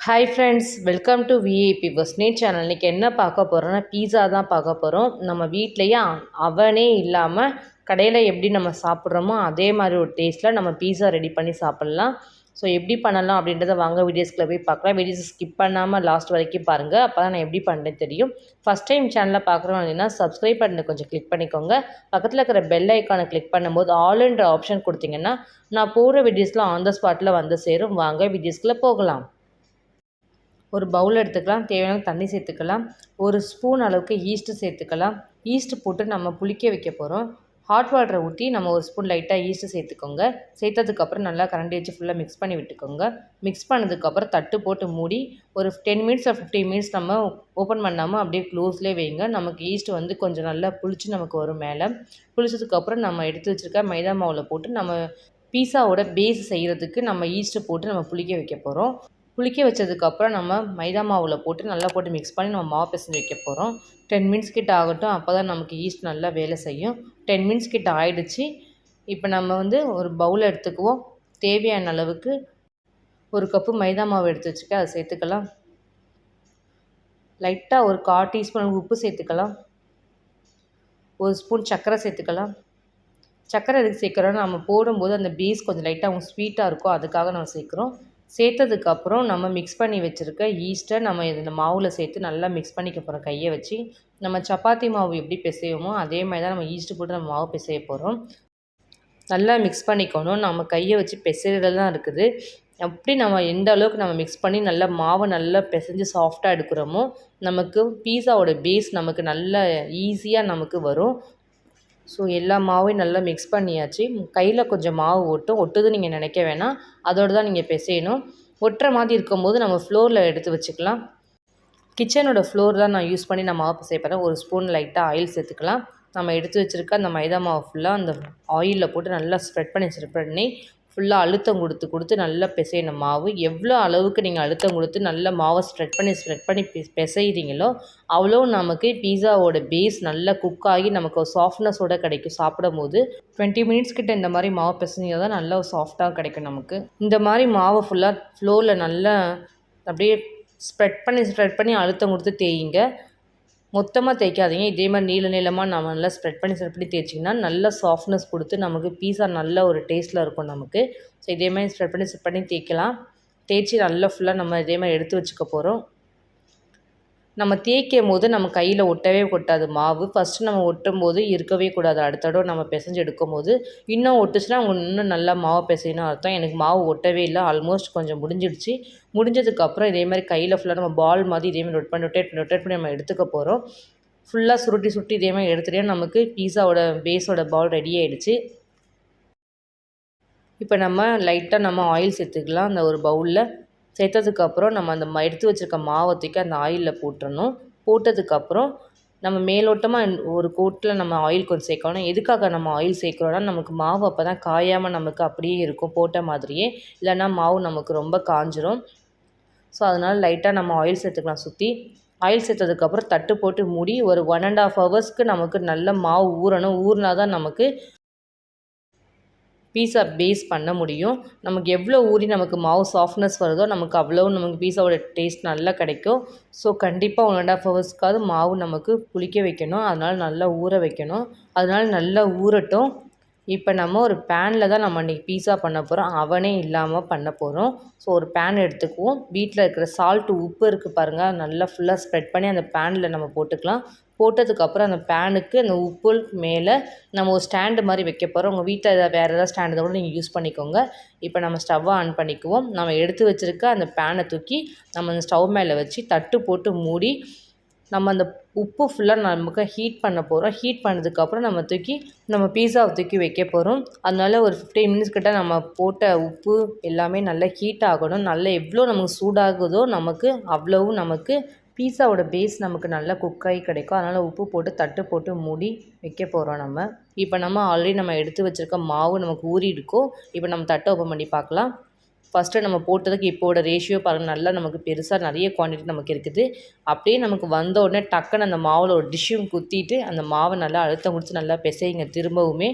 Hi friends, welcome to VIP first channel. இன்றைக்கி என்ன பார்க்க போகிறோன்னா பீஸா தான் பார்க்க போகிறோம். நம்ம வீட்லேயே அவனே இல்லாமல் கடையில் எப்படி நம்ம சாப்பிட்றோமோ அதே மாதிரி ஒரு டேஸ்ட்டில் நம்ம பீஸா ரெடி பண்ணி சாப்பிட்லாம். ஸோ எப்படி பண்ணலாம் அப்படின்றத வாங்க வீடியோஸ்க்குள்ளே போய் பார்க்கலாம். வீடியோஸ் ஸ்கிப் பண்ணாமல் லாஸ்ட் வரைக்கும் பாருங்கள். அப்போ தான் நான் எப்படி பண்ணுறேன்னு தெரியும். ஃபஸ்ட் டைம் சேனலில் பார்க்குறோம் அப்படின்னா சப்ஸ்கிரைப் பண்ணி கொஞ்சம் கிளிக் பண்ணிக்கோங்க. பக்கத்தில் இருக்கிற பெல் ஐக்கானை கிளிக் பண்ணும்போது ஆல்ன்ற ஆப்ஷன் கொடுத்தீங்கன்னா நான் போகிற வீடியோஸ்லாம் ஆன் த ஸ்பாட்டில் வந்து சேரும். வாங்க வீடியோஸ்க்குள்ளே போகலாம். ஒரு பவுல் எடுத்துக்கலாம். தேவையான தண்ணி சேர்த்துக்கலாம். ஒரு ஸ்பூன் அளவுக்கு ஈஸ்ட்டு சேர்த்துக்கலாம். ஈஸ்ட்டு போட்டு நம்ம புளிக்க வைக்க போகிறோம். ஹாட் வாட்டரை ஊற்றி நம்ம ஒரு ஸ்பூன் லைட்டாக ஈஸ்ட்டு சேர்த்துக்கோங்க. சேர்த்ததுக்கப்புறம் நல்லா கரண்டி வச்சு ஃபுல்லாக மிக்ஸ் பண்ணி விட்டுக்கோங்க. மிக்ஸ் பண்ணதுக்கப்புறம் தட்டு போட்டு மூடி ஒரு 10 மினிட்ஸ் 15 மினிட்ஸ் நம்ம ஓப்பன் பண்ணாமல் அப்படியே க்ளோஸ்லேயே வைங்க. நமக்கு ஈஸ்ட்டு வந்து கொஞ்சம் நல்லா புளிச்சு நமக்கு வரும். மேலே புளிச்சதுக்கப்புறம் நம்ம எடுத்து வச்சுருக்க மைதா மாவில் போட்டு நம்ம பீஸாவோட பேஸ் செய்கிறதுக்கு நம்ம ஈஸ்ட்டு போட்டு நம்ம புளிக்க வைக்க போகிறோம். புளிக்க வச்சதுக்கப்புறம் நம்ம மைதா மாவில் போட்டு நல்லா போட்டு மிக்ஸ் பண்ணி நம்ம மாவு பிசைஞ்சு வைக்க போகிறோம். 10 மினிட்ஸ் கிட்ட ஆகட்டும். அப்போ தான் நமக்கு ஈஸ்ட் நல்லா வேலை செய்யும். 10 மினிட்ஸ் கிட்ட ஆகிடுச்சு. இப்போ நம்ம வந்து ஒரு பவுல் எடுத்துக்குவோம். தேவையான அளவுக்கு ஒரு கப்பு மைதா மாவு எடுத்து வச்சுக்க அதை சேர்த்துக்கலாம். லைட்டாக ஒரு 1/4 டீஸ்பூன் உப்பு சேர்த்துக்கலாம். ஒரு ஸ்பூன் சர்க்கரை சேர்த்துக்கலாம். சர்க்கரை எதுக்கு சேர்க்குறோன்னா நம்ம போடும்போது அந்த பேஸ் கொஞ்சம் லைட்டாக ஸ்வீட்டாக இருக்கும், அதுக்காக நம்ம சேர்க்குறோம். சேர்த்ததுக்கப்புறம் நம்ம மிக்ஸ் பண்ணி வச்சுருக்க ஈஸ்ட்டை நம்ம இந்த மாவில் சேர்த்து நல்லா மிக்ஸ் பண்ணிக்க போகிறோம். கையை வச்சு நம்ம சப்பாத்தி மாவு எப்படி பிசைவோமோ அதே மாதிரி தான் நம்ம ஈஸ்ட்டு போட்டு நம்ம மாவு பிசைய போகிறோம். நல்லா மிக்ஸ் பண்ணிக்கணும். நம்ம கையை வச்சு பிசைறதுல தான் இருக்குது. அப்படி நம்ம எந்த அளவுக்கு நம்ம மிக்ஸ் பண்ணி நல்லா மாவை நல்லா பிசைஞ்சு சாஃப்டாக எடுக்கிறோமோ நமக்கு பீஸாவோட பேஸ் நமக்கு நல்லா ஈஸியாக நமக்கு வரும். ஸோ எல்லா மாவையும் நல்லா மிக்ஸ் பண்ணியாச்சு. கையில் கொஞ்சம் மாவு ஒட்டுது நீங்கள் நினைக்க வேணாம். அதோடு தான் நீங்கள் பிசையணும். ஒட்டுற மாதிரி இருக்கும்போது நம்ம ஃப்ளோரில் எடுத்து வச்சுக்கலாம். கிச்சனோட ஃப்ளோர் தான் நான் யூஸ் பண்ணி நான் மாவு பிசைய போகிறேன். ஒரு ஸ்பூன் லைட்டாக ஆயில் சேர்த்துக்கலாம். நம்ம எடுத்து வச்சுருக்க அந்த மைதா மாவு ஃபுல்லாக அந்த ஆயிலில் போட்டு நல்லா ஸ்ப்ரெட் பண்ணி ஃபுல்லாக அழுத்தம் கொடுத்து நல்லா பிசையணும். மாவு எவ்வளோ அளவுக்கு நீங்கள் அழுத்தம் கொடுத்து நல்லா மாவை ஸ்ப்ரெட் பண்ணி பிசைகிறீங்களோ அவ்வளோ நமக்கு பீஸாவோட பேஸ் நல்லா குக் ஆகி நமக்கு ஒரு சாஃப்ட்னஸோடு கிடைக்கும். சாப்பிடும் போது 20 மினிட்ஸ் கிட்ட இந்த மாதிரி மாவு பிசைஞ்சால் தான் நல்லா சாஃப்டாக கிடைக்கும் நமக்கு. இந்த மாதிரி மாவை ஃபுல்லாக ஃப்ளோரில் நல்லா அப்படியே ஸ்ப்ரெட் பண்ணி அழுத்தம் கொடுத்து தேய்ங்க. மொத்தமாக தேய்க்காதீங்க. இதே மாதிரி நீளமாக நம்ம நல்லா ஸ்ப்ரெட் பண்ணி தேய்ச்சிங்கன்னா நல்லா சாஃப்ட்னஸ் கொடுத்து நமக்கு பீஸா நல்ல ஒரு டேஸ்ட்டில் இருக்கும் நமக்கு. ஸோ இதே மாதிரி ஸ்ப்ரெட் பண்ணி தேய்க்கலாம். தேய்ச்சி நல்லா ஃபுல்லாக நம்ம இதே மாதிரி எடுத்து வச்சுக்க போகிறோம். நம்ம தேய்க்கும் போது நம்ம கையில் ஒட்டவே கொட்டாது மாவு. ஃபஸ்ட்டு நம்ம ஒட்டும் போது இருக்கவே கூடாது. அடுத்த தடவை நம்ம பிசைஞ்சு எடுக்கும் போது இன்னும் ஒட்டுச்சுன்னா இன்னும் நல்லா மாவு பிசையணும் அர்த்தம். எனக்கு மாவு ஒட்டவே இல்லை. ஆல்மோஸ்ட் கொஞ்சம் முடிஞ்சிடுச்சு. முடிஞ்சதுக்கப்புறம் இதே மாதிரி கையில் ஃபுல்லாக நம்ம பால் மாதிரி இதே மாதிரி ரொட்டேட் பண்ணி நம்ம எடுத்துக்க போகிறோம். ஃபுல்லாக சுருட்டி இதே மாதிரி எடுத்துகிட்டே நமக்கு பீஸாவோட பேஸோட பால் ரெடி ஆகிடுச்சு. இப்போ நம்ம லைட்டாக நம்ம ஆயில் சேர்த்துக்கலாம். அந்த ஒரு பவுலில் சேர்த்ததுக்கப்புறம் நம்ம அந்த எடுத்து வச்சுருக்க மாவை தூக்கி அந்த ஆயிலில் போட்டுடணும். போட்டதுக்கப்புறம் நம்ம மேலோட்டமாக ஒரு கோட்டில் நம்ம ஆயில் கொஞ்சம் சேர்க்கணும். எதுக்காக நம்ம ஆயில் சேர்க்குறோன்னா நமக்கு மாவு அப்போ தான் காயாமல் நமக்கு அப்படியே இருக்கும் போட்ட மாதிரியே. இல்லைன்னா மாவு நமக்கு ரொம்ப காஞ்சிரும். ஸோ அதனால் லைட்டாக நம்ம ஆயில் சேர்த்துக்கலாம். சுற்றி ஆயில் சேர்த்ததுக்கப்புறம் தட்டு போட்டு மூடி ஒரு 1.5 ஹவர்ஸ்க்கு நமக்கு நல்ல மாவு ஊறணும். ஊறினா தான் நமக்கு பீஸா பேஸ் பண்ண முடியும். நமக்கு எவ்வளோ ஊறி நமக்கு மாவு சாஃப்ட்னஸ் வருதோ நமக்கு அவ்வளோ நமக்கு பீஸாவோட டேஸ்ட் நல்லா கிடைக்கும். ஸோ கண்டிப்பாக 1.5 ஹவர்ஸ்க்காவது மாவு நமக்கு புளிக்க வைக்கணும். அதனால் நல்லா ஊற வைக்கணும். அதனால் நல்லா ஊறட்டும். இப்போ நம்ம ஒரு பேனில் தான் நம்ம இன்றைக்கி பீஸா பண்ண போகிறோம். அவனே இல்லாமல் பண்ண போகிறோம். ஸோ ஒரு பேன் எடுத்துக்குவோம். வீட்டில் இருக்கிற உப்பு இருக்குது பாருங்கள், நல்லா ஃபுல்லாக ஸ்ப்ரெட் பண்ணி அந்த பேனில் நம்ம போட்டுக்கலாம். போட்டதுக்கப்புறம் அந்த பேனுக்கு அந்த உப்பு மேலே நம்ம ஒரு ஸ்டாண்டு மாதிரி வைக்க போகிறோம். உங்கள் வீட்டில் வேறு ஏதாவது ஸ்டாண்டு கூட நீங்கள் யூஸ் பண்ணிக்கோங்க. இப்போ நம்ம ஸ்டவ்வை ஆன் பண்ணிக்குவோம். நம்ம எடுத்து வச்சுருக்க அந்த பேனை தூக்கி நம்ம அந்த ஸ்டவ் மேலே வச்சு தட்டு போட்டு மூடி நம்ம அந்த உப்பு ஃபுல்லாக நமக்கு ஹீட் பண்ண போகிறோம். ஹீட் பண்ணதுக்கப்புறம் நம்ம பீஸாவை தூக்கி வைக்க போகிறோம். அதனால ஒரு 15 மினிட்ஸ் கிட்ட நம்ம போட்ட உப்பு எல்லாமே நல்லா ஹீட் ஆகணும். நல்லா எவ்வளோ நமக்கு சூடாகுதோ நமக்கு அவ்வளவும் நமக்கு பீஸாவோட பேஸ் நமக்கு நல்லா குக்காகி கிடைக்கும். அதனால் உப்பு போட்டு தட்டு போட்டு மூடி வைக்க போகிறோம் நம்ம. இப்போ நம்ம ஆல்ரெடி நம்ம எடுத்து வச்சுருக்க மாவு நமக்கு ஊறி இருக்கும். இப்போ நம்ம தட்டை ஓப்பன் பண்ணி பார்க்கலாம். ஃபஸ்ட்டு நம்ம போட்டதுக்கு இப்போட ரேஷியோ பாருங்கள், நல்லா நமக்கு பெருசாக நிறைய குவான்டிட்டி நமக்கு இருக்குது. அப்படியே நமக்கு வந்த உடனே டக்குன்னு அந்த மாவில் ஒரு டிஷ்ஷும் குத்திட்டு அந்த மாவை நல்லா அழுத்தம் கொடுத்து நல்லா பிசைங்க திரும்பவுமே.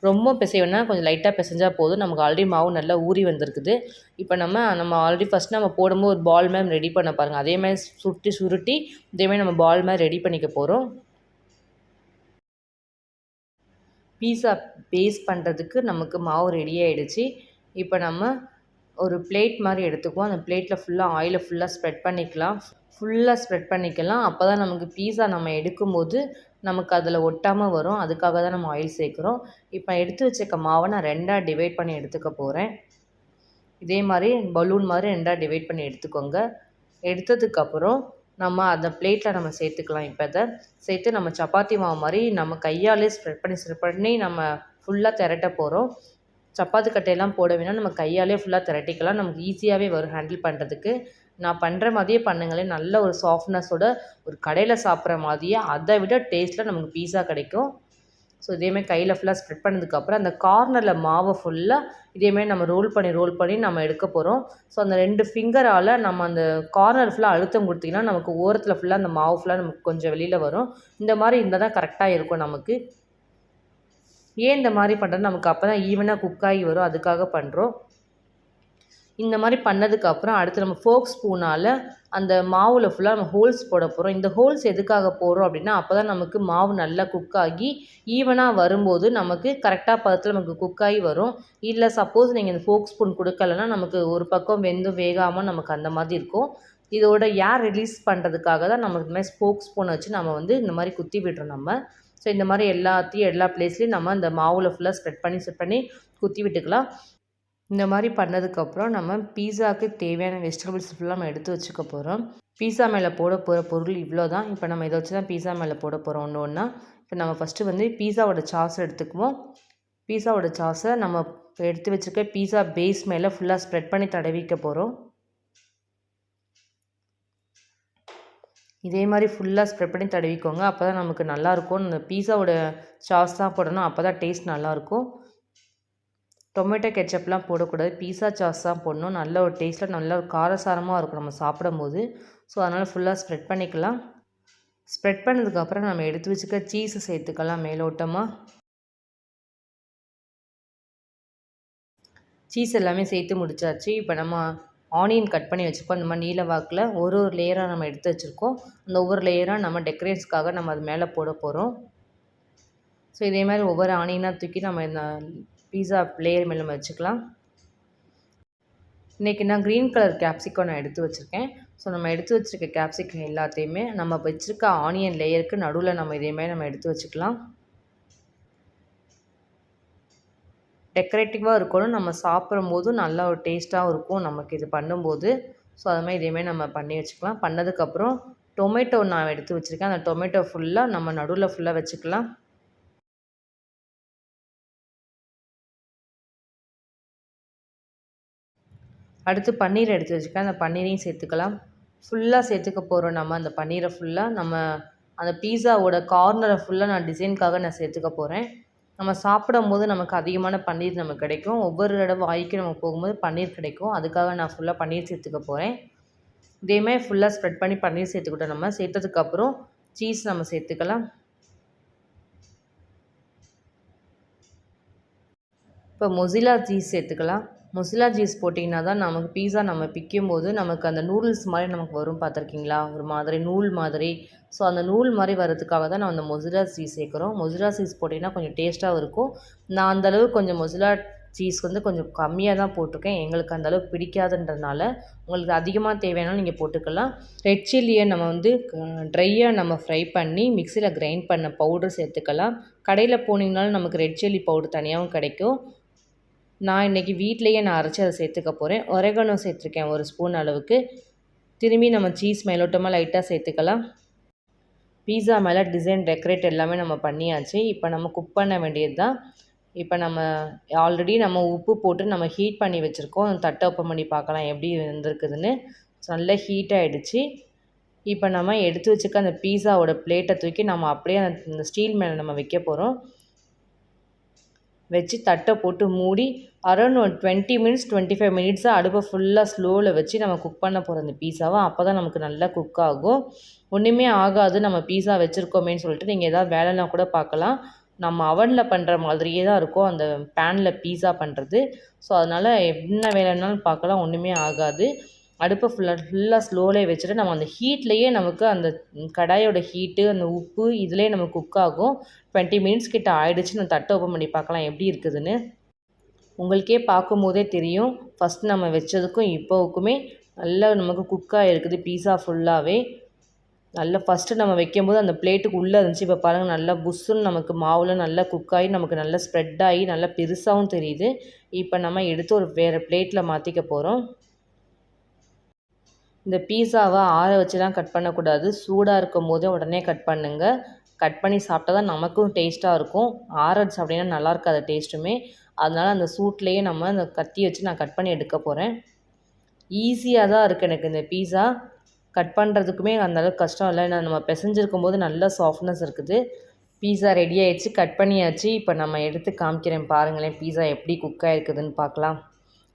ரொம்ப பிசையணும்னா கொஞ்சம் லைட்டாக பிசைஞ்சா போதும். நமக்கு ஆல்ரெடி மாவு நல்லா ஊறி வந்திருக்குது. இப்போ நம்ம ஆல்ரெடி ஃபஸ்ட் நம்ம போடும்போது ஒரு பால் மாதிரி ரெடி பண்ண பாருங்கள். அதே மாதிரி சுருட்டி இதேமாதிரி நம்ம பால் மாதிரி ரெடி பண்ணிக்க போகிறோம். பீஸா பேஸ் பண்ணுறதுக்கு நமக்கு மாவு ரெடி ஆகிடுச்சு. இப்போ நம்ம ஒரு பிளேட் மாதிரி எடுத்துக்குவோம். அந்த பிளேட்டில் ஃபுல்லாக ஆயிலை ஃபுல்லாக ஸ்ப்ரெட் பண்ணிக்கலாம். அப்போ தான் நமக்கு பீஸா நம்ம எடுக்கும்போது நமக்கு அதில் ஒட்டாமல் வரும். அதுக்காக தான் நம்ம ஆயில் சேர்க்குறோம். இப்போ எடுத்து வச்சுருக்க மாவை நான் 2ஆக டிவைட் பண்ணி எடுத்துக்க போகிறேன். இதே மாதிரி பலூன் மாதிரி 2ஆக டிவைட் பண்ணி எடுத்துக்கோங்க. எடுத்ததுக்கப்புறம் நம்ம அந்த பிளேட்டில் நம்ம சேர்த்துக்கலாம். இப்போ அதை சேர்த்து நம்ம சப்பாத்தி மாவு மாதிரி நம்ம கையாலே ஸ்ப்ரெட் பண்ணி நம்ம ஃபுல்லாக திரட்ட போகிறோம். சப்பாத்தி கட்டையெல்லாம் போட வேணாம், நம்ம கையாலே ஃபுல்லாக திரட்டிக்கலாம். நமக்கு ஈஸியாகவே வரும் ஹேண்டில் பண்ணுறதுக்கு. நான் பண்ணுற மாதிரியே பண்ணுங்களேன், நல்ல ஒரு சாஃப்ட்னஸோட ஒரு கடையில் சாப்பிட்ற மாதிரியே அதை விட டேஸ்ட்டில் நமக்கு பீஸா கிடைக்கும். ஸோ இதேமாதிரி கையில் ஃபுல்லாக ஸ்ப்ரெட் பண்ணதுக்கப்புறம் அந்த கார்னரில் மாவை ஃபுல்லாக இதேமாதிரி நம்ம ரோல் பண்ணி நம்ம எடுக்க போகிறோம். ஸோ அந்த 2 ஃபிங்கரால் நம்ம அந்த கார்னர் ஃபுல்லாக அழுத்தம் கொடுத்திங்கன்னா நமக்கு ஓரத்தில் ஃபுல்லாக அந்த மாவு ஃபுல்லாக நமக்கு கொஞ்சம் வெளியில் வரும். இந்த மாதிரி இருந்தால் தான் கரெக்டாக இருக்கும் நமக்கு. ஏன் இந்த மாதிரி பண்ணுறது, நமக்கு அப்போ தான் ஈவனாக குக் ஆகி வரும், அதுக்காக பண்ணுறோம். இந்த மாதிரி பண்ணதுக்கப்புறம் அடுத்து நம்ம ஃபோர்க் ஸ்பூனால் அந்த மாவில் ஃபுல்லாக நம்ம ஹோல்ஸ் போட போகிறோம். இந்த ஹோல்ஸ் எதுக்காக போடுறோம் அப்படின்னா, அப்போ தான் நமக்கு மாவு நல்லா குக் ஆகி ஈவனாக வரும்போது நமக்கு கரெக்டாக பதத்தில் நமக்கு குக் ஆகி வரும். இல்லை சப்போஸ் நீங்கள் இந்த ஃபோர்க் ஸ்பூன் கொடுக்கலன்னா நமக்கு ஒரு பக்கம் வேகாமல் நமக்கு அந்த மாதிரி இருக்கும். இதோட ஏர் ரிலீஸ் பண்ணுறதுக்காக தான் நமக்கு இந்த மாதிரி ஃபோர்க் ஸ்பூனை வச்சு நம்ம இந்த மாதிரி குத்தி விடுறோம் நம்ம. ஸோ இந்த மாதிரி எல்லா பிளேஸ்லையும் நம்ம அந்த மாவில் ஃபுல்லாக ஸ்ப்ரெட் பண்ணி குத்தி விட்டுக்கலாம். இந்த மாதிரி பண்ணதுக்கப்புறம் நம்ம பீஸாவுக்கு தேவையான வெஜிடபிள்ஸ் ஃபுல்லாக நம்ம எடுத்து வச்சுக்க போகிறோம். பீஸா மேலே போட போகிற பொருள் இவ்வளோ தான். இப்போ நம்ம இதை வச்சு தான் பீஸா மேலே போட போகிறோம் ஒன்று ஒன்றா. இப்போ நம்ம ஃபஸ்ட்டு பீஸாவோட சாஸ் எடுத்துக்குவோம். பீஸாவோட சாஸை நம்ம எடுத்து வச்சுருக்க பீஸா பேஸ் மேலே ஃபுல்லாக ஸ்ப்ரெட் பண்ணி தடவிக்க போகிறோம். இதே மாதிரி ஃபுல்லாக ஸ்ப்ரெட் பண்ணி தடவிக்கோங்க. அப்போ தான் நமக்கு நல்லாயிருக்கும். இந்த பீஸாவோட சாஸ் தான் போடணும், அப்போ தான் டேஸ்ட் நல்லாயிருக்கும். டொமேட்டோ கெச்சப்லாம் போடக்கூடாது, பீஸா சாஸ் தான் போடணும். நல்ல ஒரு டேஸ்ட்டில் நல்ல ஒரு காரசாரமாக இருக்கும் நம்ம சாப்பிடும்போது. ஸோ அதனால் ஃபுல்லாக ஸ்ப்ரெட் பண்ணிக்கலாம். ஸ்ப்ரெட் பண்ணதுக்கப்புறம் நம்ம எடுத்து வச்சுக்க சீஸை சேர்த்துக்கலாம் மேலோட்டமாக. சீஸ் எல்லாமே சேர்த்து முடிச்சாச்சு. இப்போ நம்ம ஆனியன் கட் பண்ணி வச்சுருக்கோம். இந்த மாதிரி நீல வாக்கில் ஒரு லேயராக நம்ம எடுத்து வச்சுருக்கோம். அந்த ஒவ்வொரு லேயராக நம்ம டெக்கரேட்ஸ்க்காக நம்ம அது மேலே போட போகிறோம். ஸோ இதே மாதிரி ஒவ்வொரு ஆனியனாக தூக்கி நம்ம இந்த பீஸா லேயர் மேலே நம்ம வச்சுக்கலாம். இன்றைக்கி நான் க்ரீன் கலர் கேப்சிகம் நான் எடுத்து வச்சுருக்கேன். ஸோ நம்ம எடுத்து வச்சுருக்க கேப்சிகம் எல்லாத்தையுமே நம்ம வச்சுருக்க ஆனியன் லேயருக்கு நடுவில் நம்ம இதேமாதிரி நம்ம எடுத்து வச்சுக்கலாம். டெக்கரேட்டிவாக இருக்கணும், நம்ம சாப்பிடும்போது நல்லா ஒரு டேஸ்ட்டாகவும் இருக்கும் நமக்கு இது பண்ணும்போது. ஸோ அது மாதிரி இதேமாதிரி நம்ம பண்ணி வச்சுக்கலாம். பண்ணதுக்கப்புறம் டொமேட்டோ நான் எடுத்து வச்சுருக்கேன். அந்த டொமேட்டோ ஃபுல்லாக நம்ம நடுவில் ஃபுல்லாக வச்சுக்கலாம். அடுத்து பன்னீர் எடுத்து வச்சுக்கலாம். அந்த பன்னீரையும் சேர்த்துக்கலாம். ஃபுல்லாக சேர்த்துக்க போகிறோம் நம்ம அந்த பன்னீரை ஃபுல்லாக. நம்ம அந்த பீஸாவோட கார்னரை ஃபுல்லாக நான் டிசைனுக்காக நான் சேர்த்துக்க போகிறேன். நம்ம சாப்பிடும்போது நமக்கு அதிகமான பன்னீர் நமக்கு கிடைக்கும். ஒவ்வொரு தடவை வாய்க்கு நம்ம போகும்போது பன்னீர் கிடைக்கும். அதுக்காக நான் ஃபுல்லாக பன்னீர் சேர்த்துக்க போகிறேன். இதேமாதிரி ஃபுல்லாக ஸ்ப்ரெட் பண்ணி பன்னீர் சேர்த்துக்கிட்டோம். நம்ம சேர்த்ததுக்கப்புறம் சீஸ் நம்ம சேர்த்துக்கலாம். இப்போ மொசிலா சீஸ் சேர்த்துக்கலாம். மொசிலா சீஸ் போட்டிங்கன்னா தான் நமக்கு பீஸா நம்ம பிக்கும்போது நமக்கு அந்த நூடுல்ஸ் மாதிரி நமக்கு வரும், பார்த்துருக்கீங்களா? ஒரு மாதிரி நூல் மாதிரி. ஸோ அந்த நூல் மாதிரி வரதுக்காக தான் நம்ம அந்த மொசிலா சீஸ் சேர்க்குறோம். மொசிலா சீஸ் போட்டிங்கன்னா கொஞ்சம் டேஸ்ட்டாகவும் இருக்கும். நான் அந்தளவு கொஞ்சம் மொசிலா சீஸ் கொஞ்சம் கம்மியாக தான் போட்டிருக்கேன். எங்களுக்கு அந்தளவுக்கு பிடிக்காதுன்றதுனால உங்களுக்கு அதிகமாக தேவையானாலும் நீங்கள் போட்டுக்கலாம். ரெட் சில்லியை நம்ம ட்ரையாக நம்ம ஃப்ரை பண்ணி மிக்சியில் கிரைண்ட் பண்ண பவுடர் சேர்த்துக்கலாம். கடையில் போனீங்கனாலும் நமக்கு ரெட் சில்லி பவுடர் தனியாகவும் கிடைக்கும். நான் இன்றைக்கி வீட்டிலையே நான் அரைச்சி அதை சேர்த்துக்க போகிறேன். ஒரேகனோ சேர்த்துருக்கேன் 1 ஸ்பூன் அளவுக்கு. திரும்பி நம்ம சீஸ் மேலோட்டமாக லைட்டாக சேர்த்துக்கலாம். பீஸா மேலே டிசைன் டெக்கரேட் எல்லாமே நம்ம பண்ணியாச்சு. இப்போ நம்ம குக் பண்ண வேண்டியது தான். இப்போ நம்ம ஆல்ரெடி நம்ம உப்பு போட்டு நம்ம ஹீட் பண்ணி வச்சுருக்கோம். தட்டை ஓப்பன் பண்ணி பார்க்கலாம் எப்படி வந்திருக்குதுன்னு. நல்லா ஹீட் ஆகிடுச்சு. இப்போ நம்ம எடுத்து வச்சுக்க அந்த பீஸாவோட பிளேட்டை தூக்கி நம்ம அப்படியே அந்த ஸ்டீல் மேலே நம்ம வைக்க போகிறோம். வச்சு தட்டை போட்டு மூடி அரௌண்ட் 20 மினிட்ஸ் 25 மினிட்ஸாக அடுப்பை ஃபுல்லாக ஸ்லோவில் வச்சு நம்ம குக் பண்ண போகிறோம் அந்த பீஸாவை. அப்போ தான் நமக்கு நல்லா குக் ஆகும். ஒன்றுமே ஆகாது நம்ம பீஸா வச்சுருக்கோமேன்னு சொல்லிட்டு நீங்கள் எதாவது வேலைனா கூட பார்க்கலாம். நம்ம அவனில் பண்ணுற மாதிரியே தான் இருக்கும் அந்த பேனில் பீஸா பண்ணுறது. ஸோ அதனால் என்ன வேலைனாலும் பார்க்கலாம், ஒன்றுமே ஆகாது. அடுப்பை ஃபுல்லாக ஸ்லோவிலே வச்சுட்டு நம்ம அந்த ஹீட்லேயே நமக்கு அந்த கடாயோட ஹீட்டு, அந்த உப்பு இதிலே நமக்கு குக் ஆகும். 20 மினிட்ஸ் கிட்ட ஆயிடுச்சு. நான் தட்டை ஓப்பன் பண்ணி பார்க்கலாம் எப்படி இருக்குதுன்னு. உங்களுக்கே பார்க்கும்போதே தெரியும், ஃபஸ்ட் நம்ம வச்சதுக்கும் இப்போவுக்குமே நல்லா நமக்கு குக்காக இருக்குது பீஸா ஃபுல்லாகவே. நல்லா ஃபஸ்ட்டு நம்ம வைக்கும்போது அந்த பிளேட்டுக்கு உள்ளே இருந்துச்சு. இப்போ பாருங்கள் நல்லா புஷ்ஷுன்னு நமக்கு மாவில் நல்லா குக்காகி நமக்கு நல்லா ஸ்ப்ரெட் ஆகி நல்லா பெருசாகவும் தெரியுது. இப்போ நம்ம எடுத்து ஒரு வேறு பிளேட்டில் மாற்றிக்க போகிறோம். இந்த பீஸாவை ஆற வச்சுலாம் கட் பண்ணக்கூடாது. சூடாக இருக்கும் போதே உடனே கட் பண்ணுங்கள். கட் பண்ணி சாப்பிட்டா தான் நமக்கும் டேஸ்ட்டாக இருக்கும். ஆற வச்சு அப்படின்னா நல்லா இருக்காது டேஸ்ட்டுமே. அதனால் அந்த சூட்லேயே நம்ம அந்த கத்தி வச்சு நான் கட் பண்ணி எடுக்க போகிறேன். ஈஸியாக தான் இருக்குது எனக்கு இந்த பீஸா. கட் பண்ணுறதுக்குமே அந்தளவுக்கு கஷ்டம் இல்லை. ஏன்னா நம்ம பிசைஞ்சிருக்கும் போது நல்ல சாஃப்ட்னஸ் இருக்குது. பீஸா ரெடி ஆகிடுச்சு, கட் பண்ணியாச்சு. இப்போ நம்ம எடுத்து காமிக்கிறேன் பாருங்களேன், பீஸா எப்படி குக் ஆகிருக்குதுன்னு பார்க்கலாம்.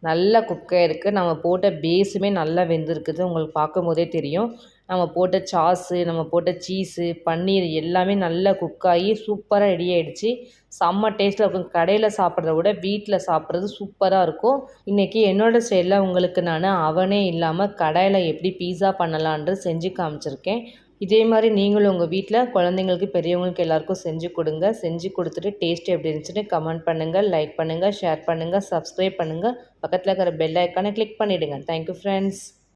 நல்லா குக் ஆகிருக்கு. நம்ம போட்ட பேஸுமே நல்லா வெந்திருக்குது. உங்களுக்கு பார்க்கும்போதே தெரியும். நம்ம போட்ட சாஸு, நம்ம போட்ட சீஸு, பன்னீர் எல்லாமே நல்லா குக் ஆகி சூப்பராக ரெடி ஆகிடுச்சு. செம்ம டேஸ்ட்டில் இருக்கும். கடையில் சாப்பிட்றத விட வீட்டில் சாப்பிட்றது சூப்பராக இருக்கும். இன்றைக்கி என்னோடய ஸ்டைலில் உங்களுக்கு நான் அவனே இல்லாமல் கடாயில் எப்படி பீஸா பண்ணலான்றது செஞ்சு காமிச்சிருக்கேன். இதே மாதிரி நீங்களும் உங்கள் வீட்டில் குழந்தைங்களுக்கு, பெரியவங்களுக்கு எல்லாேருக்கும் செஞ்சு கொடுங்க. செஞ்சு கொடுத்துட்டு டேஸ்ட் எப்படி இருந்துச்சுன்னு கமெண்ட் பண்ணுங்கள், லைக் பண்ணுங்கள், ஷேர் பண்ணுங்கள், சப்ஸ்கிரைப் பண்ணுங்கள். பக்கத்தில் இருக்கிற பெல் ஐக்கானை கிளிக் பண்ணிவிடுங்க. Thank you friends.